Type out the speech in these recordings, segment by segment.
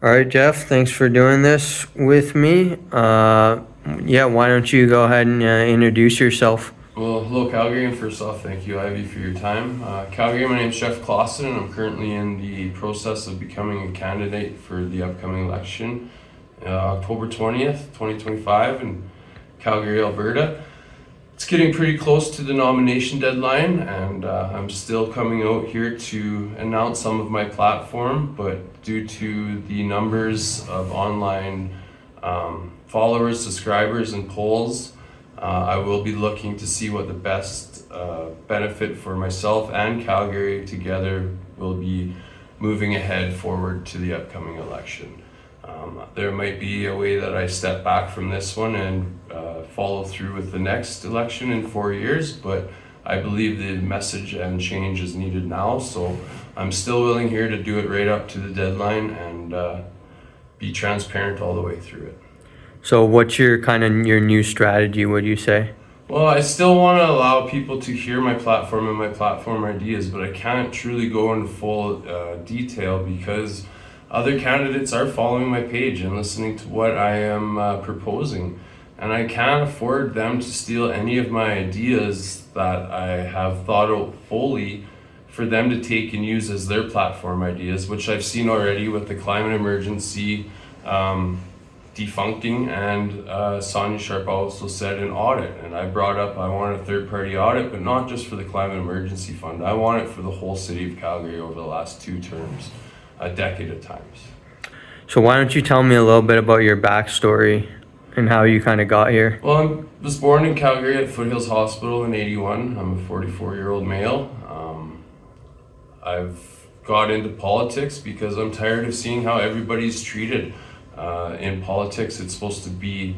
All right, Jeff, thanks for doing this with me. Yeah, why don't you go ahead and introduce yourself? Well, hello Calgary, and first off, thank you Ivy for your time. Calgary, my name's Jeff Clauson, and I'm currently in the process of becoming a candidate for the upcoming election, October 20th, 2025 in Calgary, Alberta. It's getting pretty close to the nomination deadline, and I'm still coming out here to announce some of my platform, but due to the numbers of online followers, subscribers, and polls, I will be looking to see what the best benefit for myself and Calgary together will be moving ahead forward to the upcoming election. There might be a way that I step back from this one and follow through with the next election in 4 years, but I believe the message and change is needed now, so I'm still willing here to do it right up to the deadline and be transparent all the way through it. So, what's your your new strategy, would you say? Well, I still want to allow people to hear my platform and my platform ideas, but I can't truly go into full detail because other candidates are following my page and listening to what I am proposing. And I can't afford them to steal any of my ideas that I have thought out fully for them to take and use as their platform ideas, which I've seen already with the climate emergency defuncting, and Sonia Sharp also said an audit. And I brought up I want a third-party audit, but not just for the climate emergency fund. I want it for the whole city of Calgary over the last 2 terms, a decade of times. So, why don't you tell me a little bit about your backstory and how you got here? Well, I was born in Calgary at Foothills Hospital in '81. I'm a 44-year-old male. I've got into politics because I'm tired of seeing how everybody's treated. In politics, it's supposed to be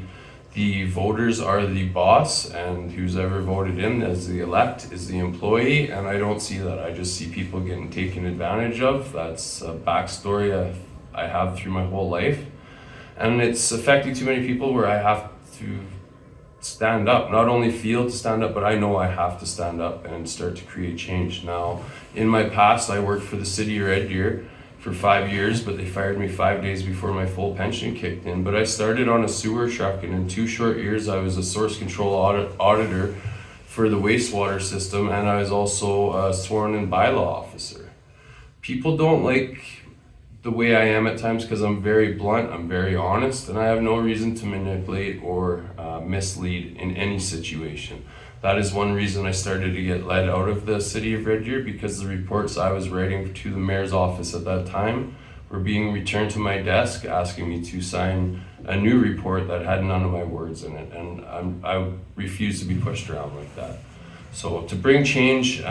the voters are the boss, and who's ever voted in as the elect is the employee, and I don't see that. I just see people getting taken advantage of. That's a backstory I have through my whole life. And it's affecting too many people where I have to stand up, not only feel to stand up, but I know I have to stand up and start to create change. Now, in my past, I worked for the city of Red Deer for 5 years, but they fired me 5 days before my full pension kicked in. But I started on a sewer truck, and in 2 short years, I was a source control auditor for the wastewater system, and I was also a sworn in bylaw officer. People don't like the way I am at times because I'm very blunt, I'm very honest, and I have no reason to manipulate or mislead in any situation. That is one reason I started to get led out of the city of Red Deer, because the reports I was writing to the mayor's office at that time were being returned to my desk asking me to sign a new report that had none of my words in it, and I refuse to be pushed around like that. So to bring change,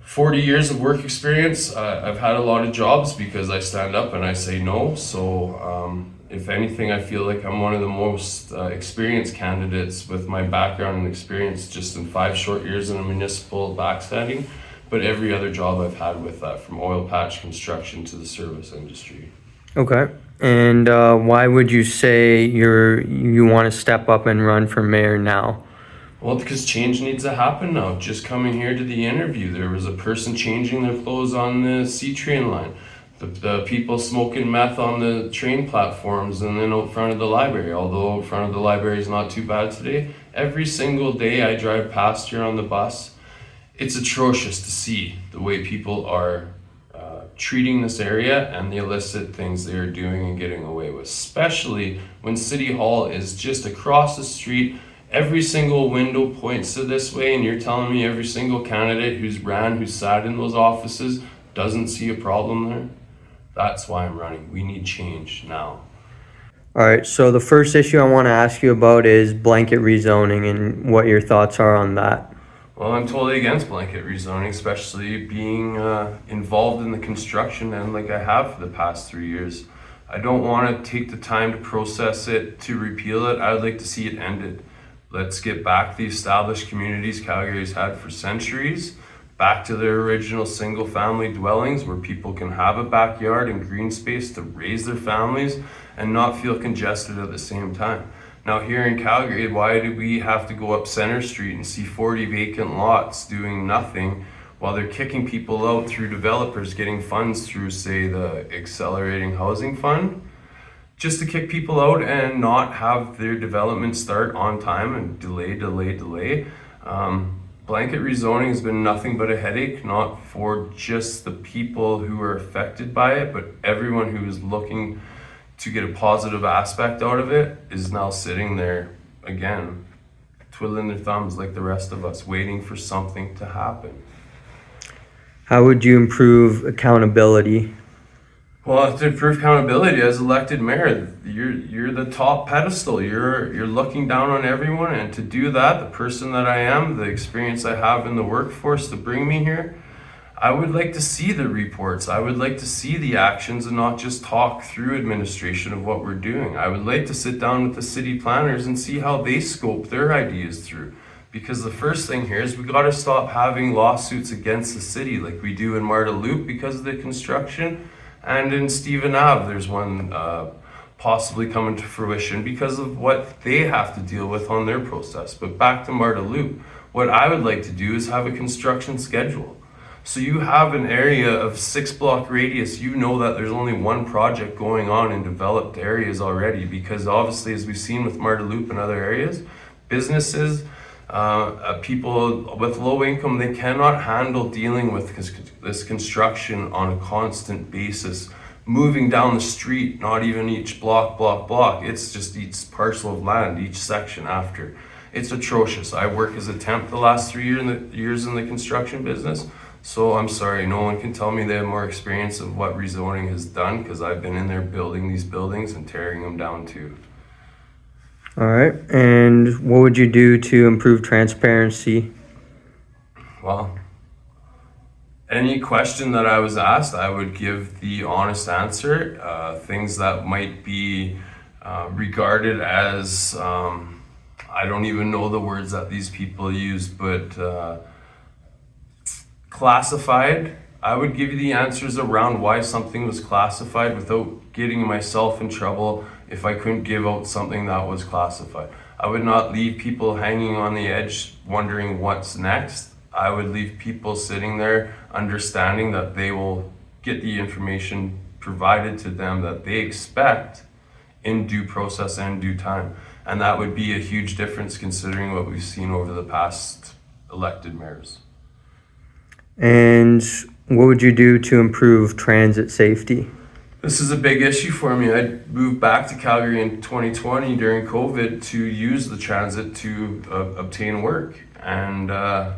40 years of work experience, I've had a lot of jobs because I stand up and I say no. So if anything, I feel like I'm one of the most experienced candidates with my background and experience just in 5 short years in a municipal backstanding, but every other job I've had with that, from oil patch construction to the service industry. Okay. And why would you say you want to step up and run for mayor now? Well, because change needs to happen now. Just coming here to the interview, there was a person changing their clothes on the C train line. The people smoking meth on the train platforms and then out front of the library. Although out front of the library is not too bad today. Every single day I drive past here on the bus, it's atrocious to see the way people are treating this area and the illicit things they are doing and getting away with. Especially when City Hall is just across the street. Every single window points to this way, and you're telling me every single candidate who's sat in those offices doesn't see a problem there? That's why I'm running. We need change now. All right, so the first issue I want to ask you about is blanket rezoning and what your thoughts are on that. Well, I'm totally against blanket rezoning, especially being involved in the construction and like I have for the past 3 years. I don't want to take the time to process it, to repeal it. I would like to see it ended. Let's get back the established communities Calgary's had for centuries, back to their original single-family dwellings where people can have a backyard and green space to raise their families and not feel congested at the same time. Now here in Calgary, why do we have to go up Center Street and see 40 vacant lots doing nothing while they're kicking people out through developers getting funds through, say, the Accelerating Housing Fund, just to kick people out and not have their development start on time and delay. Blanket rezoning has been nothing but a headache, not for just the people who are affected by it, but everyone who is looking to get a positive aspect out of it is now sitting there again, twiddling their thumbs like the rest of us, waiting for something to happen. How would you improve accountability? Well, to improve accountability as elected mayor, you're the top pedestal. You're looking down on everyone, and to do that, the person that I am, the experience I have in the workforce to bring me here, I would like to see the reports. I would like to see the actions and not just talk through administration of what we're doing. I would like to sit down with the city planners and see how they scope their ideas through. Because the first thing here is we got to stop having lawsuits against the city like we do in Marda Loop because of the construction. And in Stephen Ave, there's one possibly coming to fruition because of what they have to deal with on their process. But back to Marda Loop, what I would like to do is have a construction schedule. So you have an area of 6-block radius, you know that there's only one project going on in developed areas already, because obviously, as we've seen with Marda Loop and other areas, businesses, people with low income, they cannot handle dealing with this construction on a constant basis. Moving down the street, not even each block. It's just each parcel of land, each section after. It's atrocious. I work as a temp the last 3 years in the construction business. So I'm sorry, no one can tell me they have more experience of what rezoning has done, because I've been in there building these buildings and tearing them down too. All right, and what would you do to improve transparency? Well, any question that I was asked, I would give the honest answer. Things that might be regarded as, I don't even know the words that these people use, but classified, I would give you the answers around why something was classified without getting myself in trouble if I couldn't give out something that was classified. I would not leave people hanging on the edge wondering what's next. I would leave people sitting there understanding that they will get the information provided to them that they expect in due process and due time. And that would be a huge difference considering what we've seen over the past elected mayors. And what would you do to improve transit safety? This is a big issue for me. I moved back to Calgary in 2020 during COVID to use the transit to obtain work. And not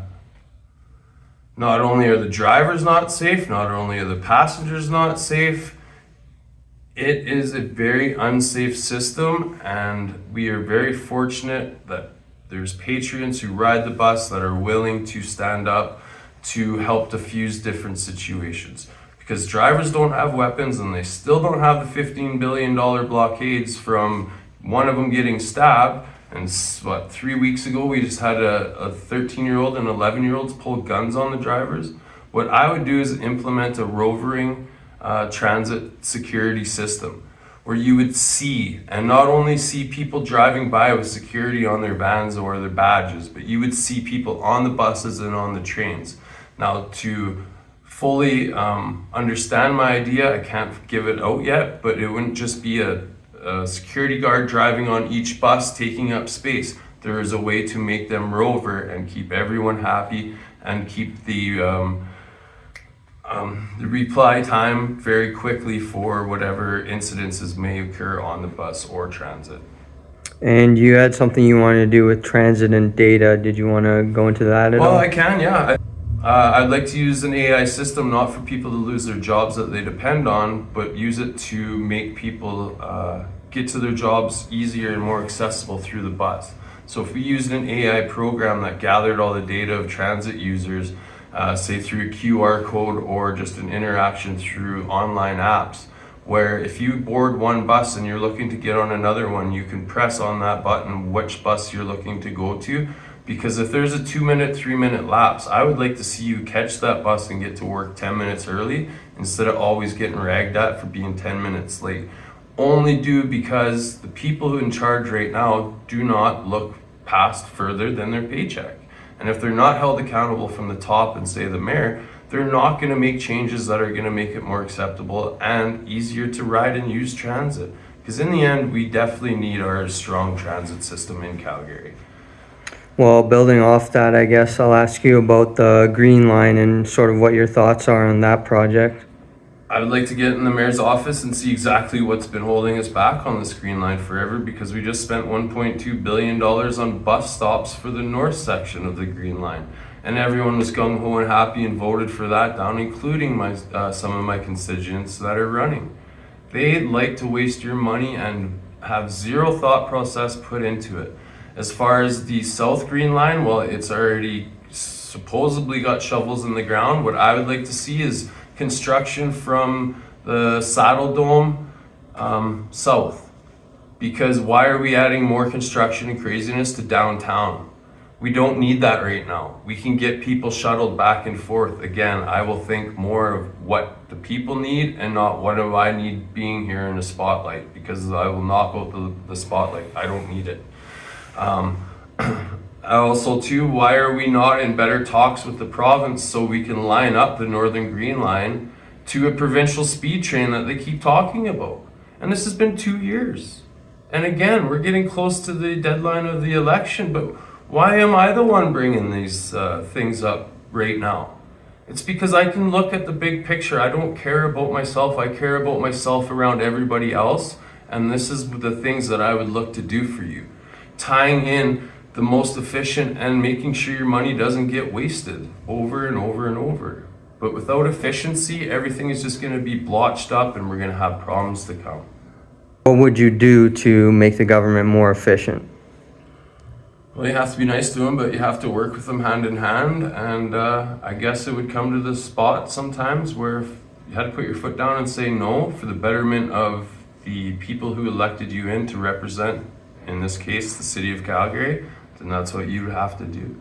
only are the drivers not safe, not only are the passengers not safe, it is a very unsafe system, and we are very fortunate that there's patrons who ride the bus that are willing to stand up to help diffuse different situations. Because drivers don't have weapons, and they still don't have the $15 billion blockades from one of them getting stabbed. And 3 weeks ago, we just had a 13-year-old and 11-year-olds pull guns on the drivers. What I would do is implement a roving transit security system where you would see, and not only see people driving by with security on their vans or their badges, but you would see people on the buses and on the trains. Now, to fully understand my idea, I can't give it out yet, but it wouldn't just be a security guard driving on each bus taking up space. There is a way to make them rover and keep everyone happy and keep the reply time very quickly for whatever incidences may occur on the bus or transit. And you had something you wanted to do with transit and data. Did you want to go into that at all? Well, I can, yeah. I'd like to use an AI system not for people to lose their jobs that they depend on, but use it to make people get to their jobs easier and more accessible through the bus. So if we used an AI program that gathered all the data of transit users, say through a QR code or just an interaction through online apps, where if you board one bus and you're looking to get on another one, you can press on that button which bus you're looking to go to. Because if there's a 2-minute, 3-minute lapse, I would like to see you catch that bus and get to work 10 minutes early instead of always getting ragged at for being 10 minutes late. Only due because the people who are in charge right now do not look past further than their paycheck. And if they're not held accountable from the top and say the mayor, they're not going to make changes that are going to make it more acceptable and easier to ride and use transit. Because in the end, we definitely need our strong transit system in Calgary. Well, building off that, I guess I'll ask you about the Green Line and sort of what your thoughts are on that project. I would like to get in the mayor's office and see exactly what's been holding us back on this Green Line forever, because we just spent $1.2 billion on bus stops for the north section of the Green Line. And everyone was gung-ho and happy and voted for that down, including some of my constituents that are running. They like to waste your money and have zero thought process put into it. As far as the South Green Line, well, it's already supposedly got shovels in the ground. What I would like to see is construction from the Saddle Dome south. Because why are we adding more construction and craziness to downtown? We don't need that right now. We can get people shuttled back and forth. Again, I will think more of what the people need and not what do I need being here in the spotlight, because I will knock out the spotlight. I don't need it. Also too, why are we not in better talks with the province so we can line up the Northern Green Line to a provincial speed train that they keep talking about? And this has been 2 years. And again, we're getting close to the deadline of the election, but why am I the one bringing these things up right now? It's because I can look at the big picture. I don't care about myself. I care about myself around everybody else. And this is the things that I would look to do for you. Tying in the most efficient and making sure your money doesn't get wasted over and over and over. But without efficiency, everything is just going to be blotched up and we're going to have problems to come. What would you do to make the government more efficient? Well, you have to be nice to them, but you have to work with them hand in hand. And I guess it would come to the spot sometimes where you had to put your foot down and say no for the betterment of the people who elected you in to represent, in this case, the city of Calgary. Then that's what you have to do.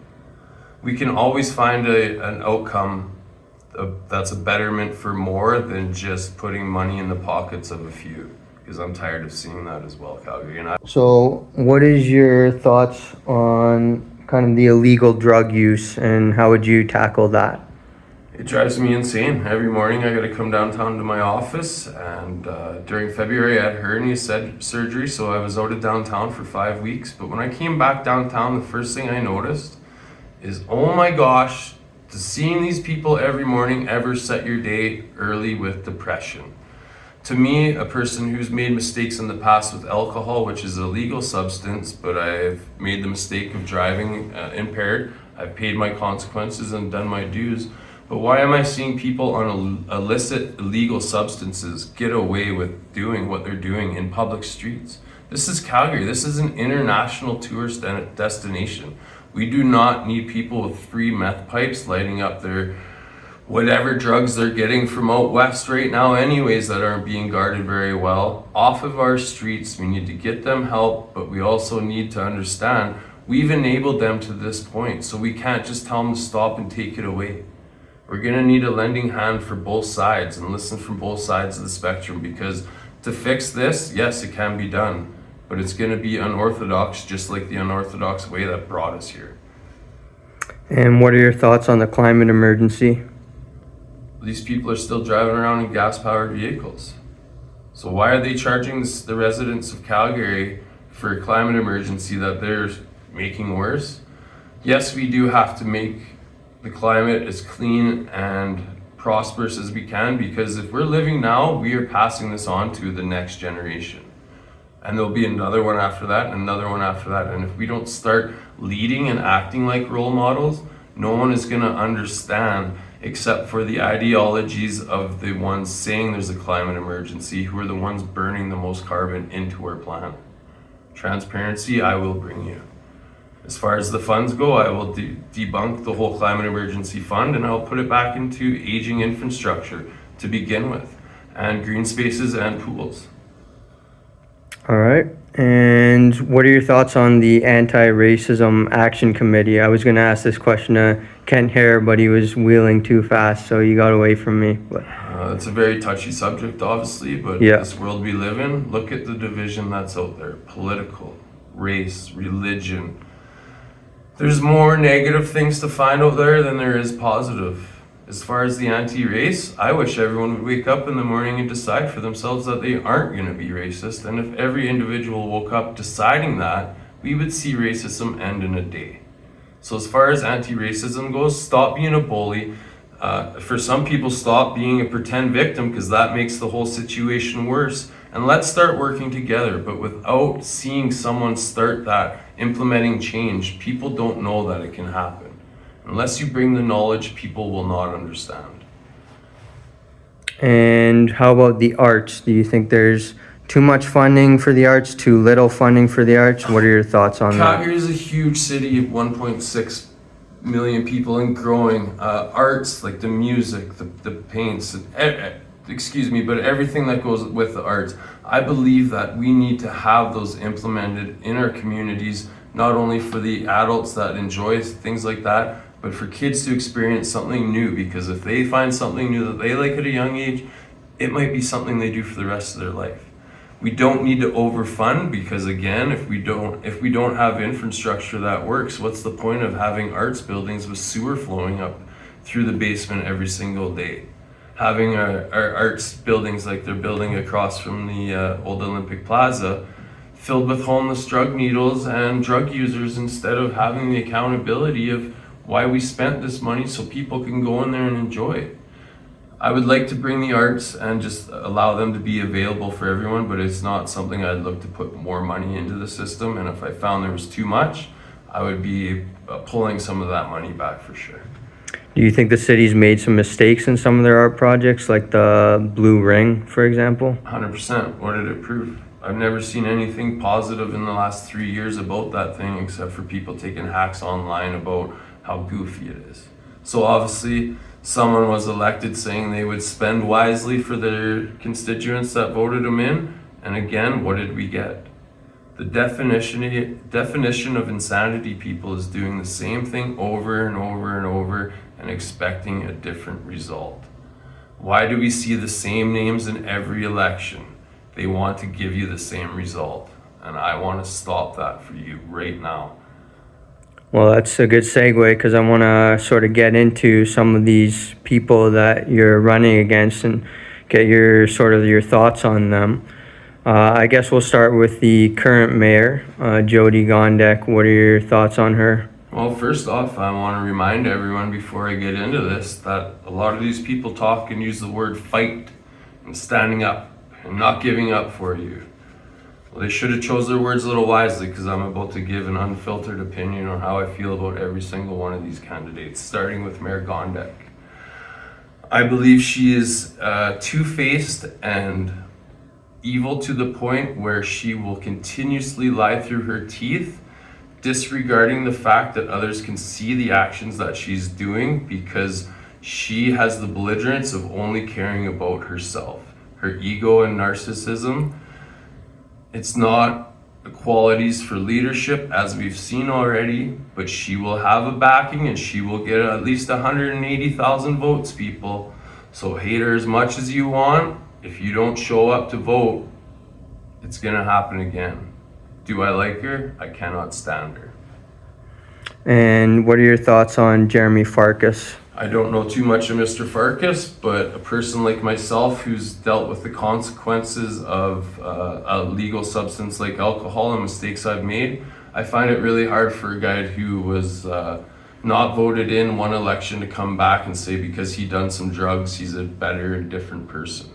We can always find an outcome that's a betterment for more than just putting money in the pockets of a few. Because I'm tired of seeing that as well, Calgary. So what is your thoughts on kind of the illegal drug use and how would you tackle that? It drives me insane. Every morning I got to come downtown to my office, and during February I had hernia surgery, so I was out of downtown for 5 weeks. But when I came back downtown, the first thing I noticed is, oh my gosh, does seeing these people every morning ever set your day early with depression? To me, a person who's made mistakes in the past with alcohol, which is a legal substance, but I've made the mistake of driving impaired, I've paid my consequences and done my dues. But why am I seeing people on illicit, illegal substances get away with doing what they're doing in public streets? This is Calgary. This is an international tourist destination. We do not need people with free meth pipes lighting up their whatever drugs they're getting from out west right now anyways that aren't being guarded very well off of our streets. We need to get them help, but we also need to understand we've enabled them to this point, so we can't just tell them to stop and take it away. We're gonna need a lending hand for both sides and listen from both sides of the spectrum, because to fix this, yes, it can be done, but it's gonna be unorthodox, just like the unorthodox way that brought us here. And what are your thoughts on the climate emergency? These people are still driving around in gas-powered vehicles. So why are they charging the residents of Calgary for a climate emergency that they're making worse? Yes, we do have to make the climate as clean and prosperous as we can, because if we're living now, we are passing this on to the next generation. And there'll be another one after that and another one after that. And if we don't start leading and acting like role models, no one is gonna understand except for the ideologies of the ones saying there's a climate emergency, who are the ones burning the most carbon into our planet. Transparency, I will bring you. As far as the funds go, I will debunk the whole climate emergency fund, and I'll put it back into aging infrastructure to begin with, and green spaces and pools. All right. And what are your thoughts on the Anti-Racism Action Committee? I was going to ask this question to Kent Hare, but he was wheeling too fast, so he got away from me. But It's a very touchy subject, obviously, but yeah. This world we live in, look at the division that's out there. Political, race, religion. There's more negative things to find out there than there is positive. As far as the anti-race, I wish everyone would wake up in the morning and decide for themselves that they aren't going to be racist. And if every individual woke up deciding that, we would see racism end in a day. So as far as anti-racism goes, stop being a bully. For some people, stop being a pretend victim, because that makes the whole situation worse. And let's start working together. But without seeing someone start that implementing change, people don't know that it can happen. Unless you bring the knowledge, people will not understand. And how about the arts? Do you think there's too much funding for the arts, too little funding for the arts? What are your thoughts on that? Calgary is a huge city of 1.6 million people and growing. Arts, like the music, the paints, but everything that goes with the arts. I believe that we need to have those implemented in our communities, not only for the adults that enjoy things like that, but for kids to experience something new, because if they find something new that they like at a young age, it might be something they do for the rest of their life. We don't need to overfund, because again, if we don't have infrastructure that works, what's the point of having arts buildings with sewer flowing up through the basement every single day? Having our arts buildings like they're building across from the old Olympic Plaza filled with homeless drug needles and drug users, instead of having the accountability of why we spent this money so people can go in there and enjoy it. I would like to bring the arts and just allow them to be available for everyone, but it's not something I'd look to put more money into the system. And if I found there was too much, I would be pulling some of that money back for sure. Do you think the city's made some mistakes in some of their art projects, like the Blue Ring, for example? 100%. What did it prove? I've never seen anything positive in the last 3 years about that thing, except for people taking hacks online about how goofy it is. So obviously, someone was elected saying they would spend wisely for their constituents that voted them in. And again, what did we get? The definition of insanity people is doing the same thing over and over and over and expecting a different result. Why do we see the same names in every election? They want to give you the same result. And I want to stop that for you right now. Well, that's a good segue, because I want to sort of get into some of these people that you're running against and get your thoughts on them. I guess we'll start with the current mayor, Jyoti Gondek. What are your thoughts on her? Well, first off, I want to remind everyone before I get into this that a lot of these people talk and use the word fight and standing up and not giving up for you. Well, they should have chose their words a little wisely, because I'm about to give an unfiltered opinion on how I feel about every single one of these candidates, starting with Mayor Gondek. I believe she is two-faced and evil to the point where she will continuously lie through her teeth, disregarding the fact that others can see the actions that she's doing, because she has the belligerence of only caring about herself. Her ego and narcissism. It's not qualities for leadership, as we've seen already, but she will have a backing and she will get at least 180,000 votes, people. So hate her as much as you want. If you don't show up to vote, it's gonna happen again. Do I like her? I cannot stand her. And what are your thoughts on Jeremy Farkas? I don't know too much of Mr. Farkas, but a person like myself who's dealt with the consequences of a legal substance like alcohol and mistakes I've made, I find it really hard for a guy who was not voted in one election to come back and say because he done some drugs, he's a better and different person.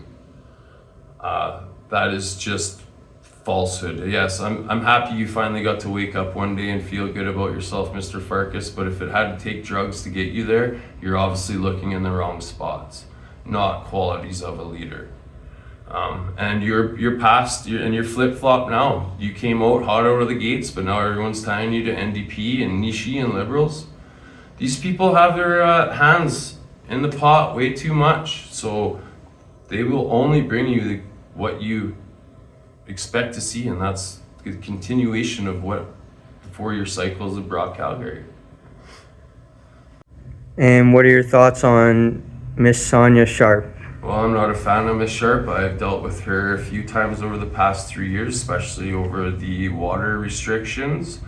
That is just falsehood. Yes, I'm happy you finally got to wake up one day and feel good about yourself, Mr. Farkas, but if it had to take drugs to get you there, you're obviously looking in the wrong spots, not qualities of a leader. And you're past, you're flip-flop now. You came out hot out of the gates, but now everyone's tying you to NDP and Nishi and Liberals. These people have their hands in the pot way too much, so they will only bring you what you expect to see, and that's the continuation of what 4-year cycles have brought Calgary. And what are your thoughts on Miss Sonia Sharp? Well, I'm not a fan of Miss Sharp. I've dealt with her a few times over the past 3 years, especially over the water restrictions.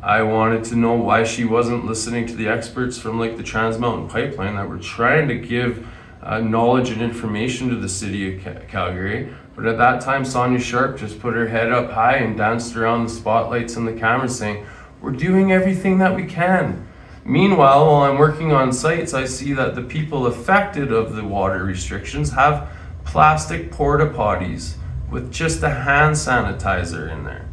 I wanted to know why she wasn't listening to the experts from like the Trans Mountain Pipeline that were trying to give knowledge and information to the city of Calgary. But at that time, Sonia Sharp just put her head up high and danced around the spotlights and the cameras saying, we're doing everything that we can. Meanwhile, while I'm working on sites, I see that the people affected of the water restrictions have plastic porta potties with just a hand sanitizer in there.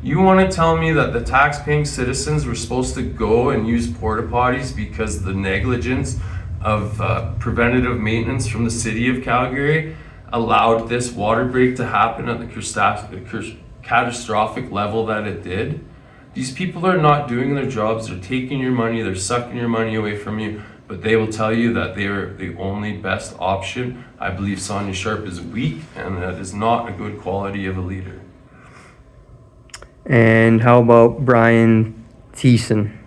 You want to tell me that the tax-paying citizens were supposed to go and use porta potties because the negligence of preventative maintenance from the city of Calgary allowed this water break to happen at the catastrophic level that it did? These people are not doing their jobs. They're taking your money. They're sucking your money away from you. But they will tell you that they are the only best option. I believe Sonia Sharp is weak, and that is not a good quality of a leader. And how about Brian Thiessen?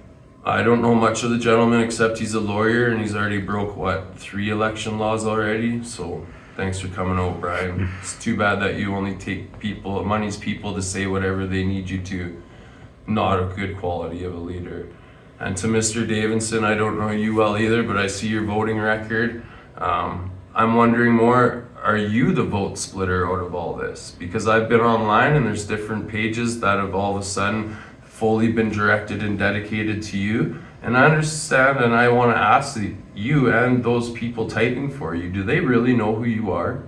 I don't know much of the gentleman except he's a lawyer and he's already broke, 3 election laws already? So thanks for coming out, Brian. It's too bad that you only take money's people to say whatever they need you to. Not a good quality of a leader. And to Mr. Davidson, I don't know you well either, but I see your voting record. I'm wondering more, are you the vote splitter out of all this? Because I've been online and there's different pages that have all of a sudden fully been directed and dedicated to you. And I understand, and I want to ask you and those people typing for you, do they really know who you are?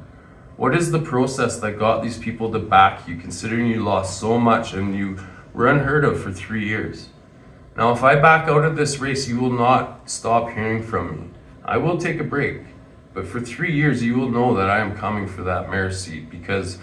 What is the process that got these people to back you, considering you lost so much and you were unheard of for 3 years? Now, if I back out of this race, you will not stop hearing from me. I will take a break, but for 3 years, you will know that I am coming for that mayor seat, because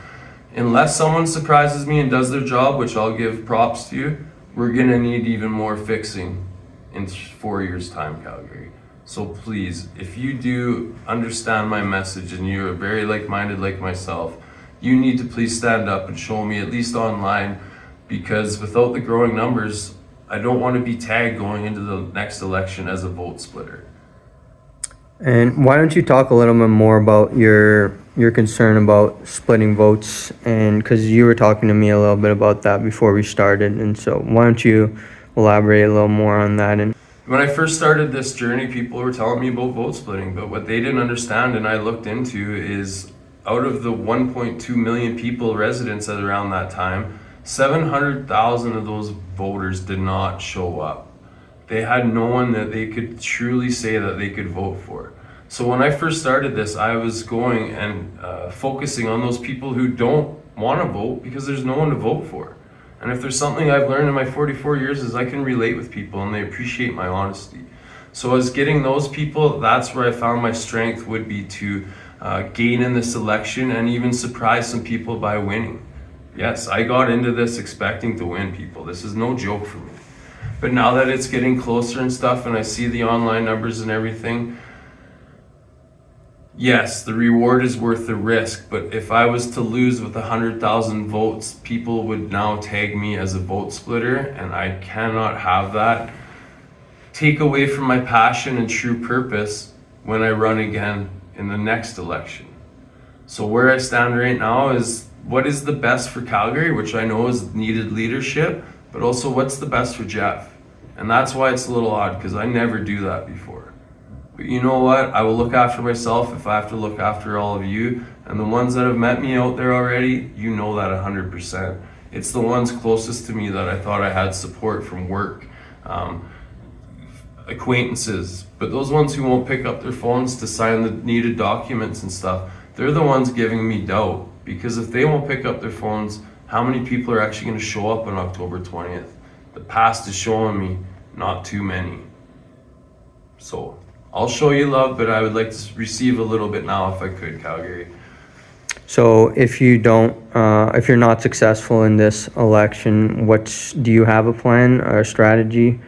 unless someone surprises me and does their job, which I'll give props to, we're gonna need even more fixing in 4 years' time, Calgary. So please, if you do understand my message and you're very like-minded like myself, you need to please stand up and show me, at least online, because without the growing numbers, I don't want to be tagged going into the next election as a vote splitter. And why don't you talk a little bit more about your concern about splitting votes? And because you were talking to me a little bit about that before we started, and so why don't you elaborate a little more on that? And when I first started this journey, people were telling me about vote splitting, but what they didn't understand and I looked into is out of the 1.2 million people, residents at around that time, 700,000 of those voters did not show up. They had no one that they could truly say that they could vote for. So when I first started this, I was going and focusing on those people who don't want to vote because there's no one to vote for. And if there's something I've learned in my 44 years is I can relate with people and they appreciate my honesty. So as getting those people, that's where I found my strength would be to gain in this election and even surprise some people by winning. Yes, I got into this expecting to win, people. This is no joke for me. But now that it's getting closer and stuff and I see the online numbers and everything, yes, the reward is worth the risk. But if I was to lose with 100,000 votes, people would now tag me as a vote splitter, and I cannot have that take away from my passion and true purpose when I run again in the next election. So where I stand right now is what is the best for Calgary, which I know is needed leadership, but also what's the best for Jeff. And that's why it's a little odd, because I never do that before. But you know what? I will look after myself if I have to look after all of you. And the ones that have met me out there already, you know that 100%. It's the ones closest to me that I thought I had support from work, acquaintances. But those ones who won't pick up their phones to sign the needed documents and stuff, they're the ones giving me doubt. Because if they won't pick up their phones, how many people are actually going to show up on October 20th? The past is showing me not too many. So I'll show you love, but I would like to receive a little bit now if I could, Calgary. so if you don't, if you're not successful in this election, do you have a plan or a strategy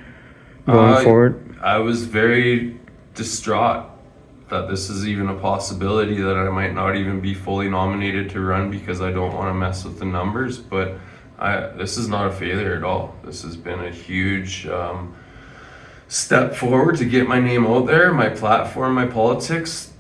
going forward? I was very distraught that this is even a possibility, that I might not even be fully nominated to run because I don't want to mess with the numbers. But this is not a failure at all. This has been a huge step forward to get my name out there, my platform, my politics.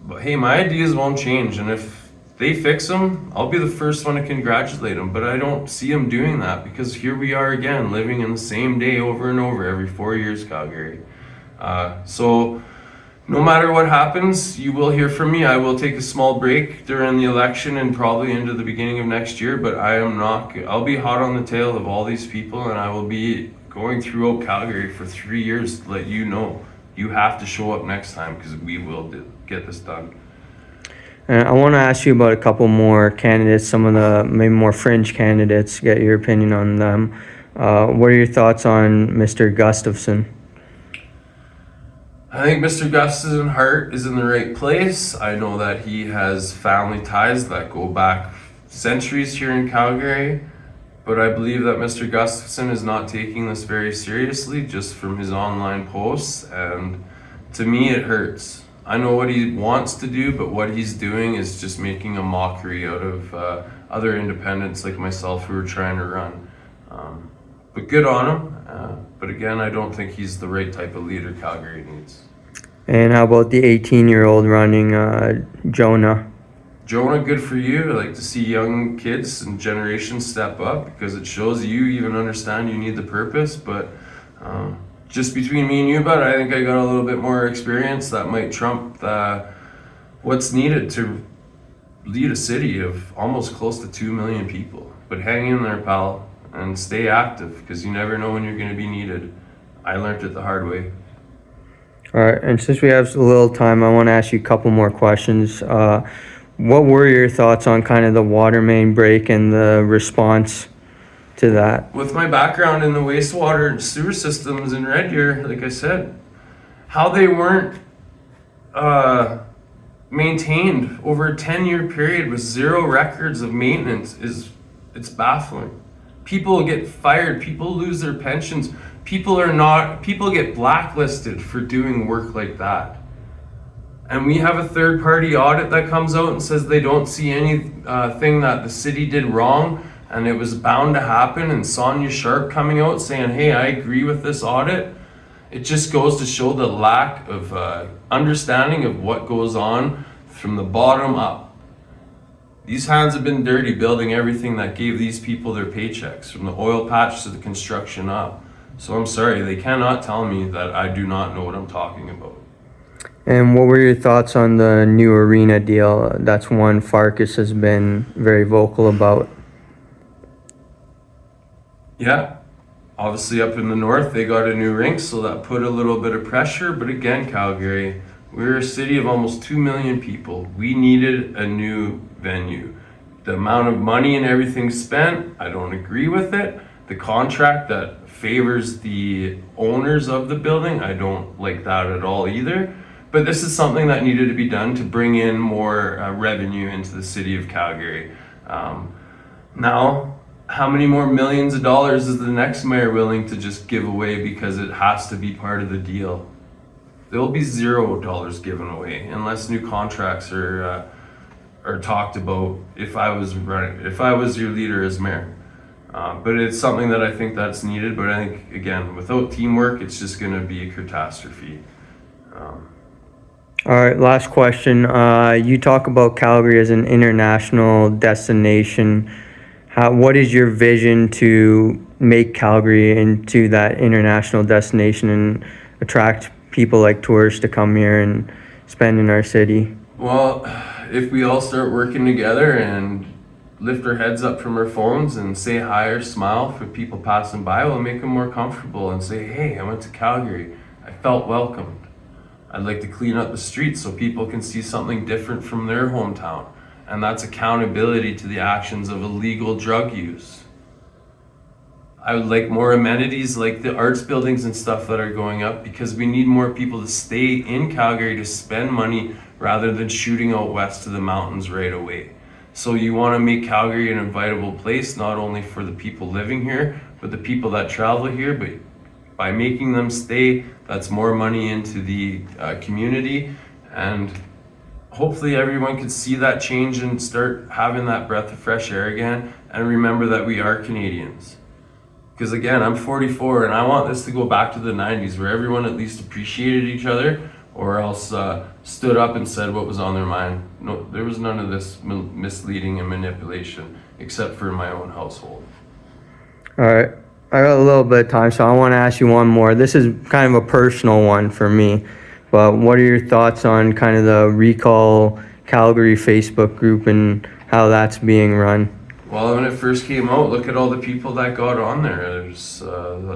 But hey, my ideas won't change. And if they fix them, I'll be the first one to congratulate them. But I don't see them doing that because here we are again, living in the same day over and over every 4 years, Calgary. So no matter what happens, you will hear from me. I will take a small break during the election and probably into the beginning of next year, but I'll be hot on the tail of all these people, and I will be going throughout Calgary for 3 years to let you know you have to show up next time because we will get this done. And I want to ask you about a couple more candidates, some of the maybe more fringe candidates, get your opinion on them. What are your thoughts on Mr. Gustafson? I think Mr. Gustafson's heart is in the right place. I know that he has family ties that go back centuries here in Calgary, but I believe that Mr. Gustafson is not taking this very seriously just from his online posts, and to me it hurts. I know what he wants to do, but what he's doing is just making a mockery out of other independents like myself who are trying to run. But good on him. But again, I don't think he's the right type of leader Calgary needs. And how about the 18-year-old running, Jonah? Jonah, good for you. I like to see young kids and generations step up because it shows you even understand you need the purpose. But just between me and you, but I think I got a little bit more experience that might trump what's needed to lead a city of almost close to 2 million people. But hang in there, pal, and stay active because you never know when you're going to be needed. I learned it the hard way. All right, and since we have a little time, I want to ask you a couple more questions. What were your thoughts on kind of the water main break and the response to that? With my background in the wastewater and sewer systems in Red Deer, like I said, how they weren't maintained over a 10-year period with zero records of maintenance it's baffling. People get fired, people lose their pensions, people get blacklisted for doing work like that. And we have a third-party audit that comes out and says they don't see anything that the city did wrong, and it was bound to happen, and Sonia Sharp coming out saying, hey, I agree with this audit. It just goes to show the lack of understanding of what goes on from the bottom up. These hands have been dirty building everything that gave these people their paychecks, from the oil patch to the construction up. So I'm sorry, they cannot tell me that I do not know what I'm talking about. And what were your thoughts on the new arena deal? That's one Farkas has been very vocal about. Yeah, obviously up in the north, they got a new rink, so that put a little bit of pressure. But again, Calgary, we're a city of almost 2 million people. We needed a new venue. The amount of money and everything spent, I don't agree with it. The contract that favors the owners of the building, I don't like that at all either. But this is something that needed to be done to bring in more revenue into the city of Calgary. Now, how many more millions of dollars is the next mayor willing to just give away because it has to be part of the deal? There will be $0 given away unless new contracts are talked about. If I was your leader as mayor, but it's something that I think that's needed. But I think again, without teamwork, it's just going to be a catastrophe. All right, last question. You talk about Calgary as an international destination. What is your vision to make Calgary into that international destination and attract people like tourists to come here and spend in our city? Well, if we all start working together and lift our heads up from our phones and say hi or smile for people passing by, we'll make them more comfortable and say, hey, I went to Calgary. I felt welcomed. I'd like to clean up the streets so people can see something different from their hometown. And that's accountability to the actions of illegal drug use. I would like more amenities like the arts buildings and stuff that are going up because we need more people to stay in Calgary to spend money rather than shooting out west to the mountains right away. So you want to make Calgary an invitable place, not only for the people living here, but the people that travel here. But by making them stay, that's more money into the community, and hopefully everyone can see that change and start having that breath of fresh air again and remember that we are Canadians. Because again, I'm 44 and I want this to go back to the 90s where everyone at least appreciated each other, or else stood up and said what was on their mind. No, there was none of this misleading and manipulation, except for my own household. All right. I got a little bit of time, so I want to ask you one more. This is kind of a personal one for me, but what are your thoughts on kind of the Recall Calgary Facebook group and how that's being run? Well, when it first came out, look at all the people that got on there. There's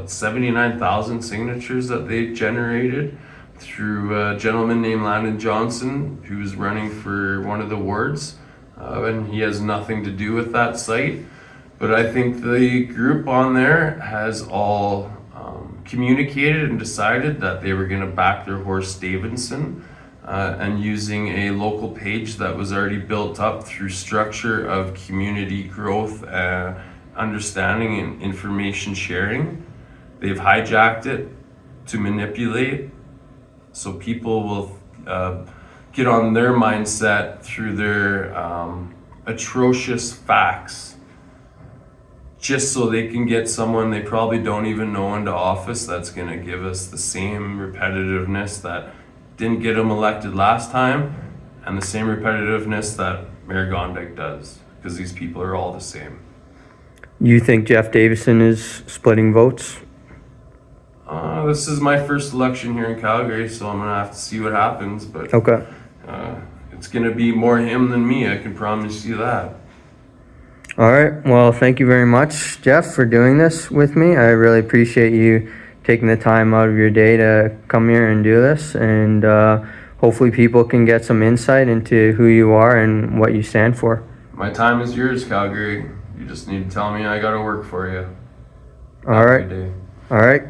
79,000 signatures that they generated through a gentleman named Landon Johnson, who's running for one of the wards, and he has nothing to do with that site. But I think the group on there has all communicated and decided that they were going to back their horse Davidson, and using a local page that was already built up through structure of community growth, understanding and information sharing. They've hijacked it to manipulate, so people will get on their mindset through their atrocious facts, just so they can get someone they probably don't even know into office that's going to give us the same repetitiveness that didn't get them elected last time, and the same repetitiveness that Mayor Gondek does, because these people are all the same. You think Jeff Davison is splitting votes? This is my first election here in Calgary, so I'm gonna have to see what happens, but Okay. it's gonna be more him than me, I can promise you that. All right. Well, thank you very much, Jeff, for doing this with me. I really appreciate you taking the time out of your day to come here and do this. And hopefully people can get some insight into who you are and what you stand for. My time is yours, Calgary. You just need to tell me I gotta work for you. All Have a right. good day. All right.